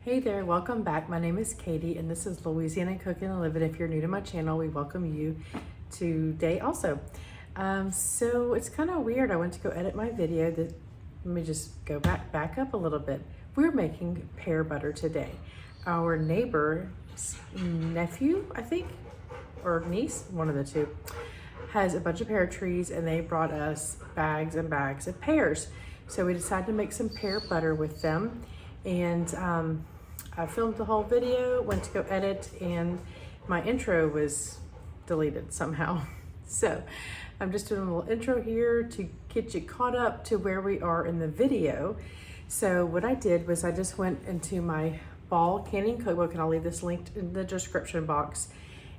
Hey there, welcome back. My name is Katie and this is Louisiana Cooking and Living. If you're new to my channel, we welcome you today also. So it's kind of weird. I went to go edit my video. Let me just go back up a little bit. We're making pear butter today. Our neighbor's nephew, I think, or niece, one of the two, has a bunch of pear trees and they brought us bags and bags of pears. So we decided to make some pear butter with them. And I filmed the whole video, went to go edit, and my intro was deleted somehow. So I'm just doing a little intro here to get you caught up to where we are in the video. So what I did was I just went into my Ball Canning Cookbook, and I'll leave this linked in the description box,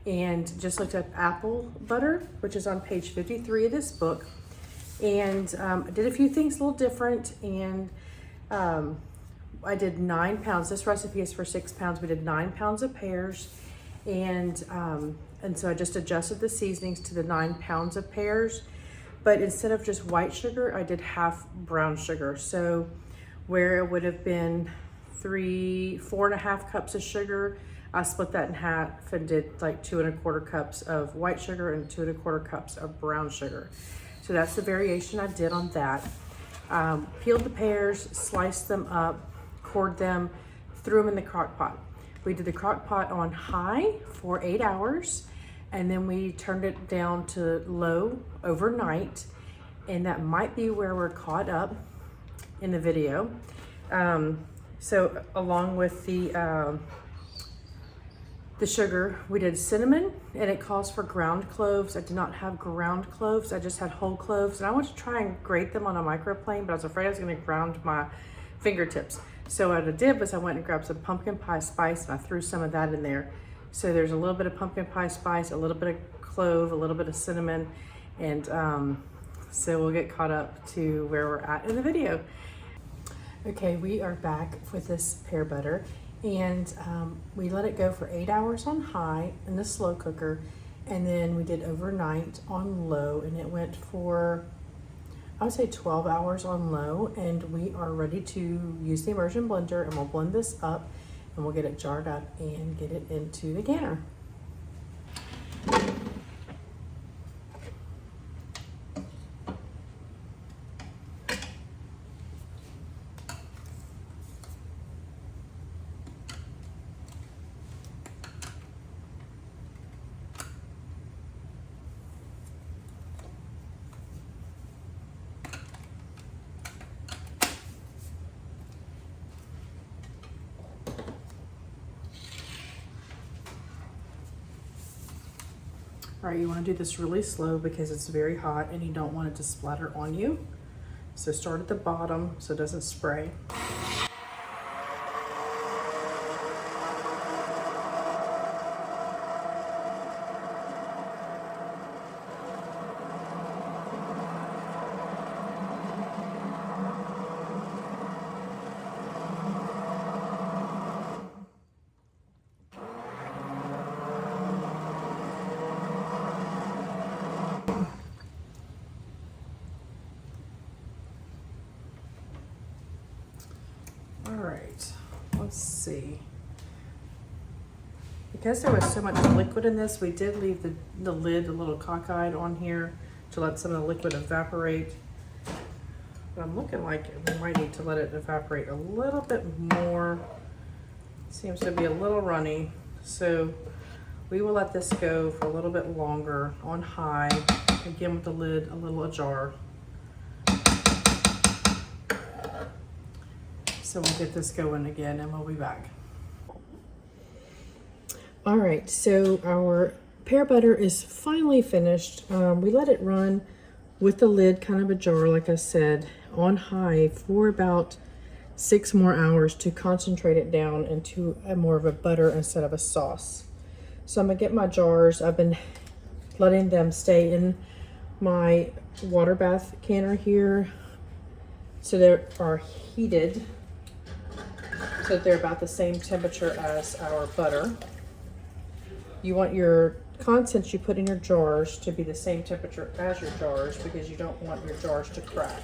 and just looked up apple butter, which is on page 53 of this book. And I did a few things a little different, and I did 9 pounds. This recipe is for 6 pounds. We did 9 pounds of pears, and so I just adjusted the seasonings to the 9 pounds of pears. But instead of just white sugar, I did half brown sugar. So where it would have been 4.5 cups of sugar, I split that in half and did like 2 1/4 cups of white sugar and 2 1/4 cups of brown sugar. So that's the variation I did on that. Peeled the pears, sliced them up, cored them, threw them in the crock pot. We did the crock pot on high for 8 hours, and then we turned it down to low overnight, and that might be where we're caught up in the video. So along with the sugar, we did cinnamon, and it calls for ground cloves. I did not have ground cloves, I just had whole cloves, and I wanted to try and grate them on a microplane, but I was afraid I was gonna ground my fingertips. So what I did was I went and grabbed some pumpkin pie spice, and I threw some of that in there. So there's a little bit of pumpkin pie spice, a little bit of clove, a little bit of cinnamon, and so we'll get caught up to where we're at in the video. Okay, we are back with this pear butter, and we let it go for 8 hours on high in the slow cooker, and then we did overnight on low, and it went for, I would say, 12 hours on low, and we are ready to use the immersion blender, and we'll blend this up and we'll get it jarred up and get it into the canner. All right, you want to do this really slow because it's very hot and you don't want it to splatter on you. So start at the bottom so it doesn't spray. All right, let's see. Because there was so much liquid in this, we did leave the lid a little cockeyed on here to let some of the liquid evaporate. But I'm looking like we might need to let it evaporate a little bit more. Seems to be a little runny. So we will let this go for a little bit longer on high, again with the lid a little ajar. So we'll get this going again and we'll be back. All right, so our pear butter is finally finished. We let it run with the lid kind of ajar, like I said, on high for about 6 more hours to concentrate it down into more of a butter instead of a sauce. So I'm gonna get my jars. I've been letting them stay in my water bath canner here, so they are heated, so they're about the same temperature as our butter. You want your contents you put in your jars to be the same temperature as your jars because you don't want your jars to crack.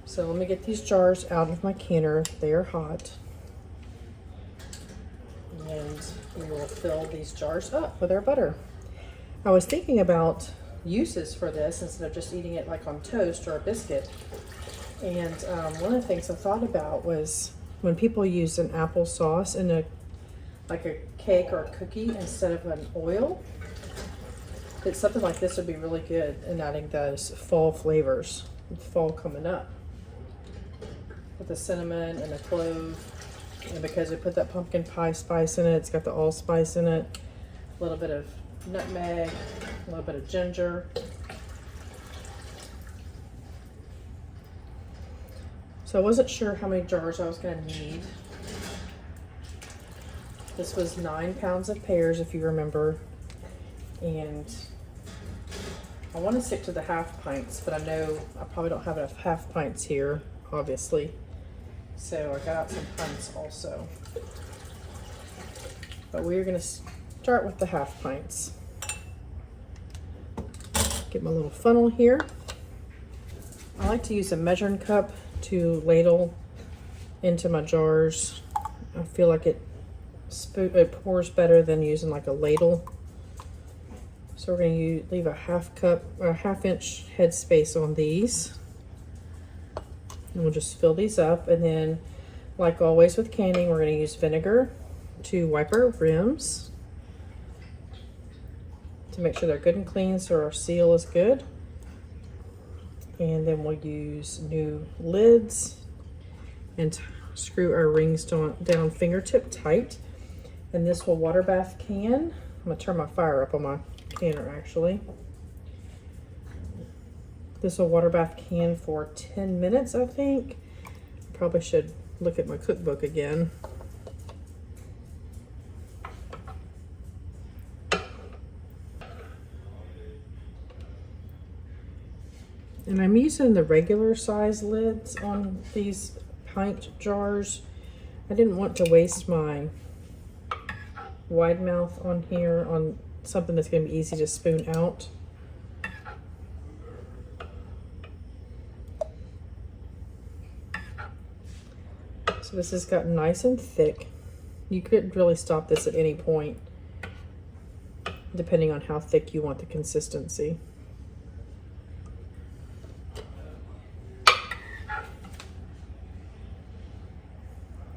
So let me get these jars out of my canner. They are hot. And we will fill these jars up with our butter. I was thinking about uses for this instead of just eating it like on toast or a biscuit. And one of the things I thought about was when people use an applesauce in like a cake or a cookie instead of an oil, that something like this would be really good in adding those fall flavors. With fall coming up with the cinnamon and the clove, and because we put that pumpkin pie spice in it, it's got the allspice in it, a little bit of nutmeg, a little bit of ginger. So I wasn't sure how many jars I was going to need. This was 9 pounds of pears, if you remember, and I want to stick to the half pints, but I know I probably don't have enough half pints here, obviously. So I got out some pints also. But we're going to start with the half pints. Get my little funnel here. I like to use a measuring cup to ladle into my jars. I feel like it pours better than using like a ladle. So we're going to leave a half-inch head space on these. And we'll just fill these up. And then, like always with canning, we're going to use vinegar to wipe our rims to make sure they're good and clean so our seal is good. And then we'll use new lids and screw our rings down fingertip tight. And this will water bath can. I'm going to turn my fire up on my canner actually. This will water bath can for 10 minutes, I think. Probably should look at my cookbook again. And I'm using the regular size lids on these pint jars. I didn't want to waste my wide mouth on here on something that's going to be easy to spoon out. So this has gotten nice and thick. You could really stop this at any point, depending on how thick you want the consistency.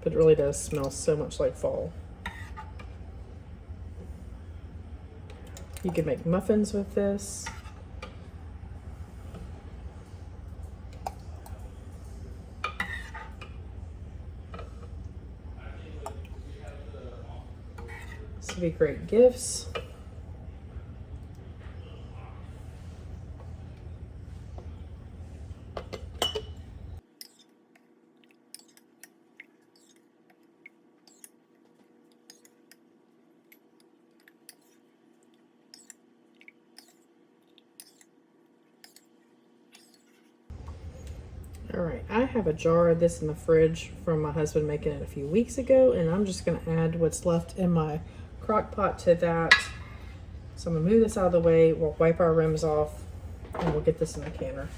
But it really does smell so much like fall. You can make muffins with this. This would be great gifts. All right, I have a jar of this in the fridge from my husband making it a few weeks ago, and I'm just gonna add what's left in my crock pot to that. So I'm gonna move this out of the way, we'll wipe our rims off, and we'll get this in the canner.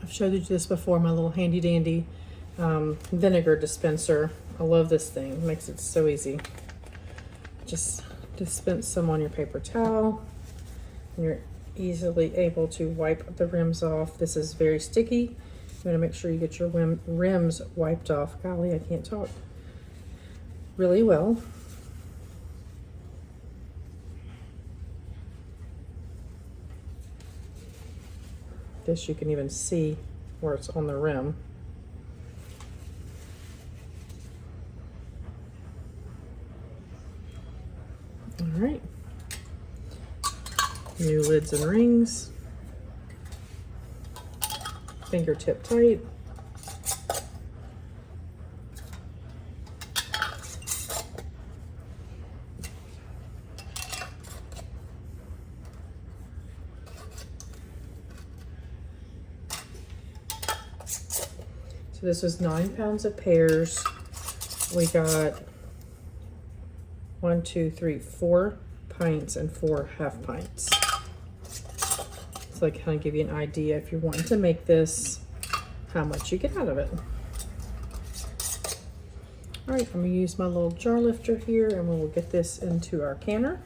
I've showed you this before, my little handy dandy vinegar dispenser. I love this thing, it makes it so easy. Just dispense some on your paper towel, and you're easily able to wipe the rims off. This is very sticky. You want to make sure you get your rims wiped off. Golly, I can't talk. Really well. This you can even see where it's on the rim. All right. New lids and rings. Fingertip tight. So this was 9 pounds of pears. We got 4 pints and 4 half pints. So I kind of give you an idea if you're wanting to make this, how much you get out of it. All right, I'm gonna use my little jar lifter here and we'll get this into our canner.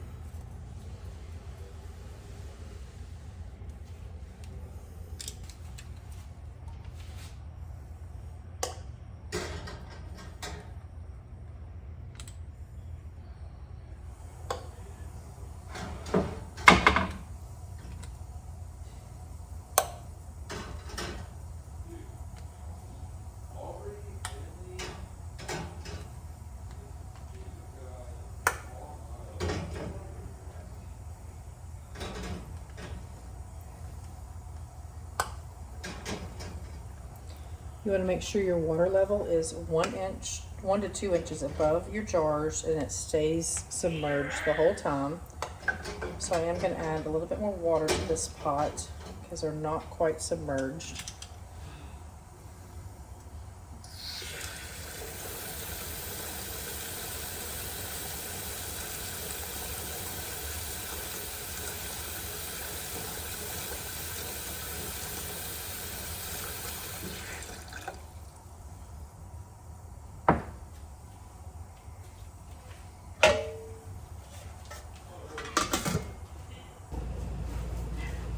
You want to make sure your water level is 1 to 2 inches above your jars, and it stays submerged the whole time. So I am going to add a little bit more water to this pot because they're not quite submerged.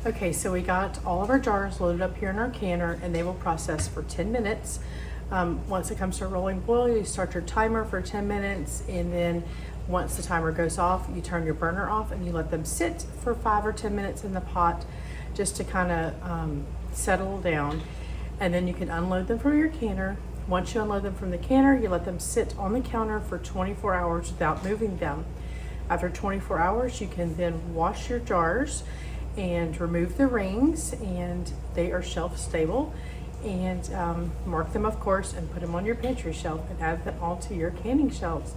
Okay, so we got all of our jars loaded up here in our canner, and they will process for 10 minutes. Once it comes to rolling boil, you start your timer for 10 minutes, and then once the timer goes off, you turn your burner off and you let them sit for 5 or 10 minutes in the pot just to kind of settle down. And then you can unload them from your canner. Once you unload them from the canner, you let them sit on the counter for 24 hours without moving them. After 24 hours, you can then wash your jars and remove the rings, and they are shelf stable, and mark them, of course, and put them on your pantry shelf and add them all to your canning shelves.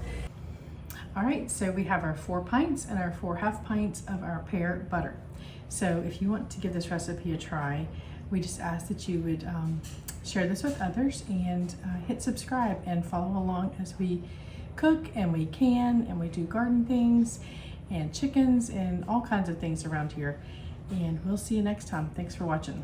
All right, so we have our 4 pints and our 4 half pints of our pear butter. So if you want to give this recipe a try, we just ask that you would share this with others and hit subscribe and follow along as we cook and we can and we do garden things and chickens and all kinds of things around here. And we'll see you next time. Thanks for watching.